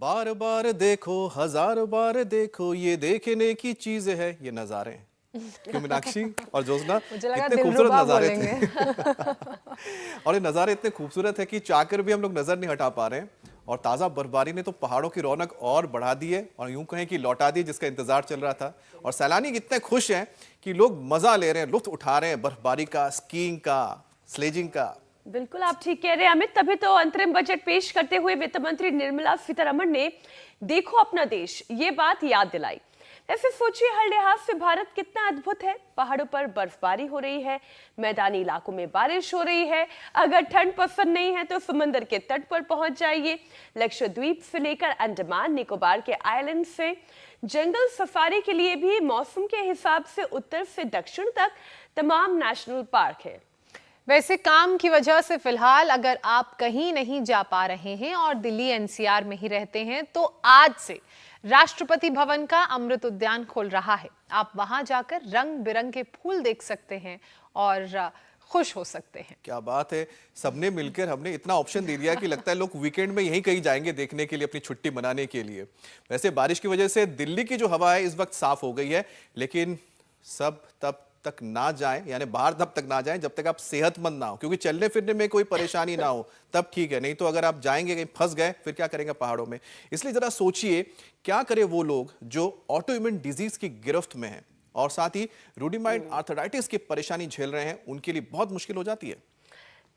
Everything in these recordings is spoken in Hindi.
बार बार देखो, हजार बार देखो, ये देखने की चीज है ये नजारे हैं। क्यों मीनाक्षी और जोजना इतने खूबसूरत नजारे थे और ये नजारे इतने खूबसूरत है कि चाहकर भी हम लोग नजर नहीं हटा पा रहे हैं। और ताजा बर्फबारी ने तो पहाड़ों की रौनक और बढ़ा दी है और यूं कहें कि लौटा दी जिसका इंतजार चल रहा था। और सैलानी इतने खुश हैं कि लोग मजा ले रहे हैं, लुत्फ उठा रहे हैं बर्फबारी का, स्कीइंग का, स्लेजिंग का। बिल्कुल आप ठीक कह रहे हैं अमित। तभी तो अंतरिम बजट पेश करते हुए वित्त मंत्री निर्मला सीतारमण ने देखो अपना देश ये बात याद दिलाई। ऐसे सोचिए, हर लिहाज से भारत कितना अद्भुत है। पहाड़ों पर बर्फबारी हो रही है, मैदानी इलाकों में बारिश हो रही है। अगर ठंड पसंद नहीं है तो समंदर के तट पर पहुंच जाइए। लक्षद्वीप से लेकर अंडमान निकोबार के आइलैंड से जंगल सफारी के लिए भी मौसम के हिसाब से उत्तर से दक्षिण तक तमाम नेशनल पार्क है। वैसे काम की वजह से फिलहाल अगर आप कहीं नहीं जा पा रहे हैं और दिल्ली एनसीआर में ही रहते हैं तो आज से राष्ट्रपति भवन का अमृत उद्यान खोल रहा है। आप वहां जाकर रंग बिरंगे फूल देख सकते हैं और खुश हो सकते हैं। क्या बात है, सबने मिलकर हमने इतना ऑप्शन दे दिया कि लगता है लोग वीकेंड में यहीं कहीं जाएंगे देखने के लिए, अपनी छुट्टी मनाने के लिए। वैसे बारिश की वजह से दिल्ली की जो हवा है इस वक्त साफ हो गई है, लेकिन सब तब तक ना जाएं, यानी बाहर तब तक ना जाएं जब तक आप सेहतमंद ना हो, क्योंकि चलने फिरने में कोई परेशानी ना हो तब ठीक है। नहीं तो अगर आप जाएंगे कहीं फंस गए फिर क्या करेंगे पहाड़ों में। इसलिए जरा सोचिए क्या करें वो लोग जो ऑटो इम्यून डिजीज की गिरफ्त में हैं और साथ ही रूमेटॉइड आर्थराइटिस की परेशानी झेल रहे हैं, उनके लिए बहुत मुश्किल हो जाती है।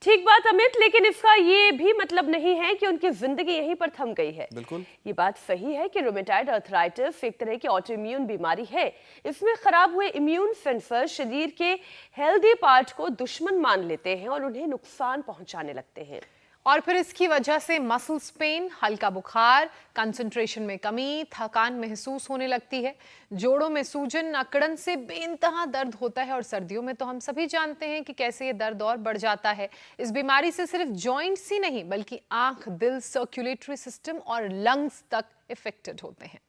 ठीक बात अमित, लेकिन इसका ये भी मतलब नहीं है कि उनकी जिंदगी यहीं पर थम गई है। बिल्कुल ये बात सही है कि रूमेटॉइड आर्थराइटिस एक तरह की ऑटो इम्यून बीमारी है। इसमें खराब हुए इम्यून सेंसर शरीर के हेल्दी पार्ट को दुश्मन मान लेते हैं और उन्हें नुकसान पहुंचाने लगते हैं। और फिर इसकी वजह से मसल्स पेन, हल्का बुखार, कंसंट्रेशन में कमी, थकान महसूस होने लगती है। जोड़ों में सूजन, अकड़न से बेइंतहा दर्द होता है और सर्दियों में तो हम सभी जानते हैं कि कैसे ये दर्द और बढ़ जाता है। इस बीमारी से सिर्फ जॉइंट्स ही नहीं बल्कि आंख, दिल, सर्कुलेटरी सिस्टम और लंग्स तक इफेक्टेड होते हैं।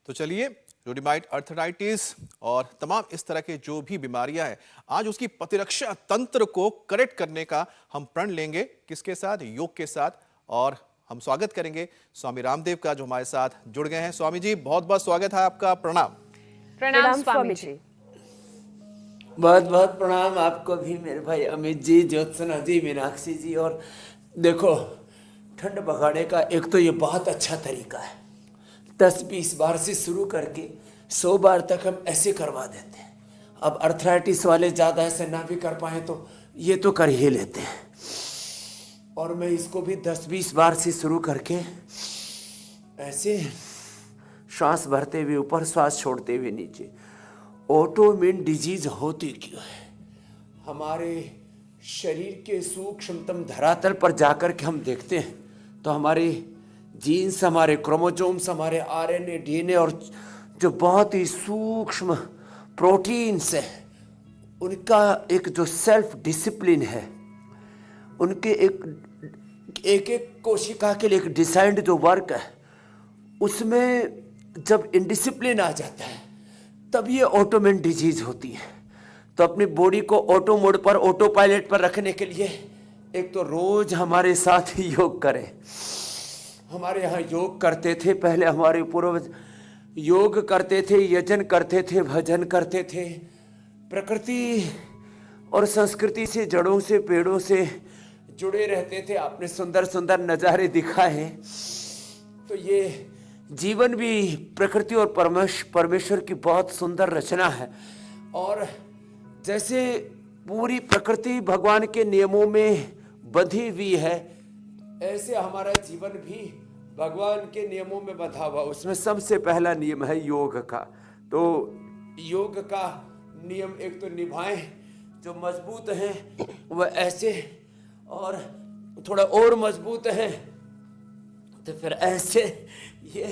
तो चलिए, रूमेटॉइड आर्थराइटिस और तमाम इस तरह के जो भी बीमारियां हैं, आज उसकी प्रतिरक्षा तंत्र को करेक्ट करने का हम प्रण लेंगे। किसके साथ? योग के साथ। और हम स्वागत करेंगे स्वामी रामदेव का जो हमारे साथ जुड़ गए हैं। स्वामी जी बहुत बहुत स्वागत है आपका। प्रणाम। प्रणाम स्वामी जी। बहुत बहुत प्रणाम आपको भी मेरे भाई अमित जी, ज्योत्सना जी, मीनाक्षी जी। और देखो, ठंड भगाने का एक तो ये बहुत अच्छा तरीका है, 10-20 बार से शुरू करके 100 बार तक हम ऐसे करवा देते हैं। अब अर्थराइटिस वाले ज़्यादा ऐसे ना भी कर पाए तो ये तो कर ही लेते हैं। और मैं इसको भी 10-20 बार से शुरू करके ऐसे श्वास भरते हुए ऊपर, श्वास छोड़ते हुए नीचे। ऑटो इम्यून डिजीज होती क्यों है? हमारे शरीर के सूक्ष्मतम धरातल पर जाकर के हम देखते हैं तो हमारे जीन्स, हमारे क्रोमोसोम्स, हमारे आरएनए, डीएनए और जो बहुत ही सूक्ष्म प्रोटीन्स है, उनका एक जो सेल्फ डिसिप्लिन है, उनके एक कोशिका के लिए एक डिजाइंड जो वर्क है, उसमें जब इनडिसिप्लिन आ जाता है तब ये ऑटो इम्यून डिजीज होती है। तो अपनी बॉडी को ऑटो मोड पर, ऑटो पायलट पर रखने के लिए एक तो रोज हमारे साथ ही योग करें। हमारे यहाँ योग करते थे पहले, हमारे पूर्वज योग करते थे, यजन करते थे, भजन करते थे, प्रकृति और संस्कृति से, जड़ों से, पेड़ों से जुड़े रहते थे। आपने सुंदर सुंदर नज़ारे दिखाए। तो ये जीवन भी प्रकृति और परमेश्वर की बहुत सुंदर रचना है। और जैसे पूरी प्रकृति भगवान के नियमों में बंधी हुई है, ऐसे हमारा जीवन भी भगवान के नियमों में बंधा हुआ। उसमें सबसे पहला नियम है योग का। तो योग का नियम एक तो निभाएं, जो मजबूत हैं वह ऐसे, और थोड़ा और मजबूत हैं तो फिर ऐसे। ये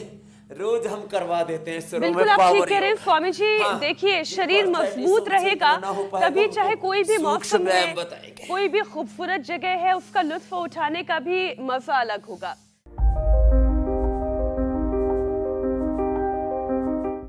रोज हम करवा देते हैं। बिल्कुल आप ठीक कह रहे हैं स्वामी जी। हाँ, देखिए, शरीर मजबूत रहेगा तभी चाहे कोई भी मौसम में, कोई भी खूबसूरत जगह है, उसका लुत्फ उठाने का भी मजा अलग होगा।